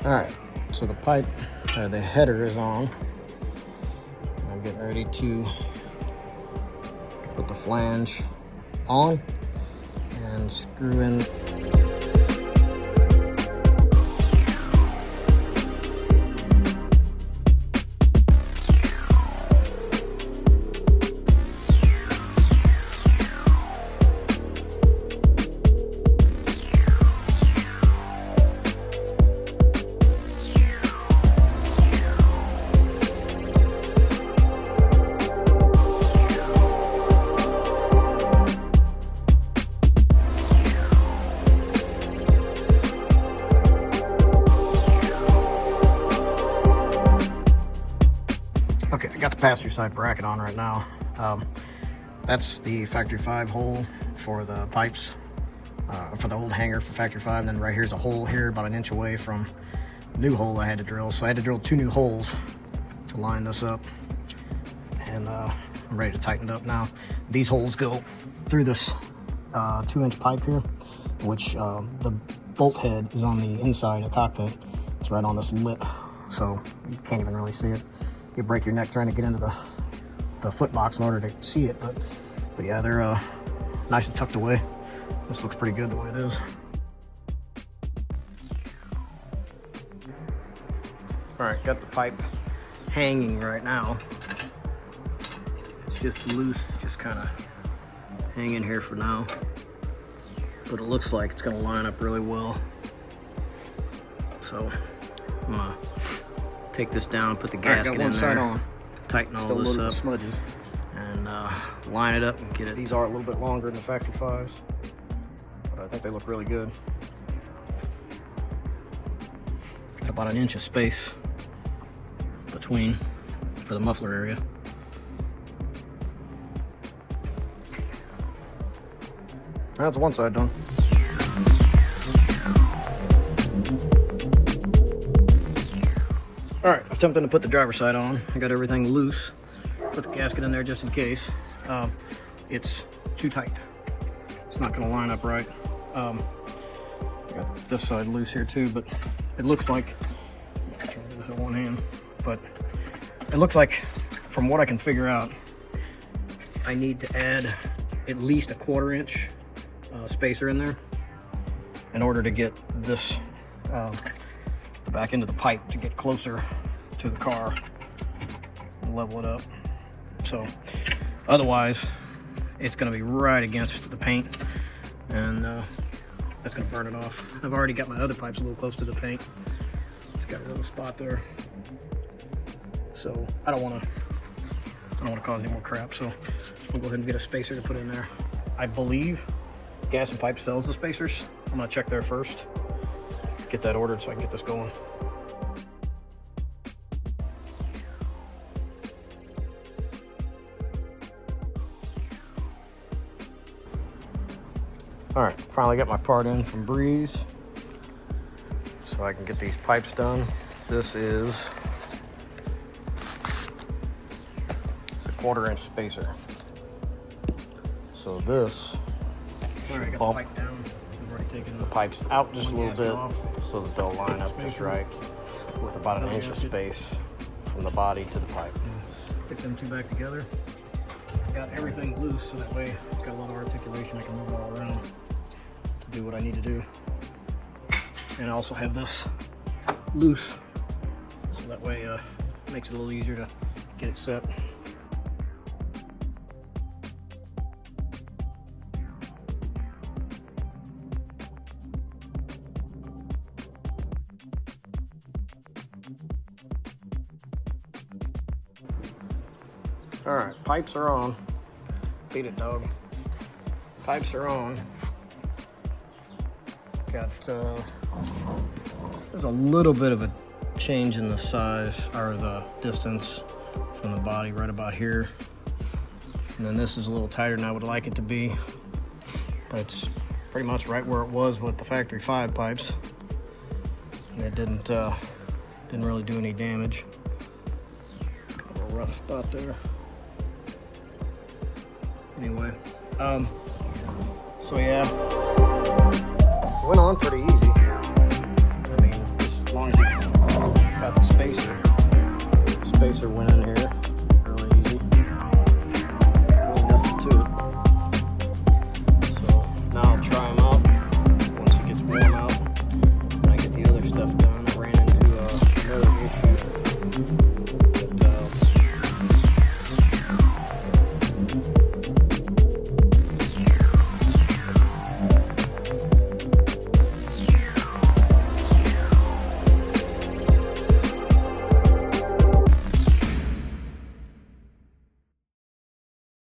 Alright, so the pipe, the header is on. I'm getting ready to put the flange on and screw in. Okay, I got the pass-through side bracket on right now. That's the factory 5 hole for the pipes, for the old hanger for factory 5. And then right here's a hole here about an inch away from the new hole I had to drill. So I had to drill 2 new holes to line this up. And I'm ready to tighten it up now. These holes go through this 2-inch pipe here, which the bolt head is on the inside of the cockpit. It's right on this lip, so you can't even really see it. You break your neck trying to get into the foot box in order to see it, but yeah, they're nice and tucked away. This looks pretty good the way it is. All right, got the pipe hanging right now. It's just loose, just kind of hanging here for now, but it looks like it's going to line up really well. So I'm gonna take this down, put the gasket in there, on. Tighten all this up, smudges, and line it up and get it. These are a little bit longer than the factory 5s, but I think they look really good. Got about an inch of space between for the muffler area. That's one side done. All right, attempting to put the driver's side on. I got everything loose. Put the gasket in there just in case. It's too tight. It's not gonna line up right. I got this side loose here too, but it looks like, I'm trying to do this with one hand, but it looks like, from what I can figure out, I need to add at least a 1/4 inch spacer in there in order to get this back into the pipe to get closer to the car and level it up. So otherwise it's going to be right against the paint, and that's going to burn it off. I've already got my other pipes a little close to the paint. It's got a little spot there, so I don't want to cause any more crap, so I'll go ahead and get a spacer to put in there. I believe Gas and Pipe sells the spacers. I'm going to check there first, get that ordered so I can get this going. All right, finally got my part in from Breeze, so I can get these pipes done. This is the 1/4 inch spacer. So this should bump the pipe down. We've already taken the pipes out just a little bit so that they'll line up just right with about an inch of space from the body to the pipe. Stick them two back together. Got everything loose so that way it's got a lot of articulation. I can move it all around to do what I need to do. And I also have this loose so that way it makes it a little easier to get it set. All right, pipes are on. Beat it, dog. Pipes are on. Got, there's a little bit of a change in the size or the distance from the body right about here. And then this is a little tighter than I would like it to be, but it's pretty much right where it was with the factory 5 pipes. And it didn't really do any damage. Kind of a rough spot there. Anyway, so yeah, went on pretty easy. I mean, as long as you Roadster winning.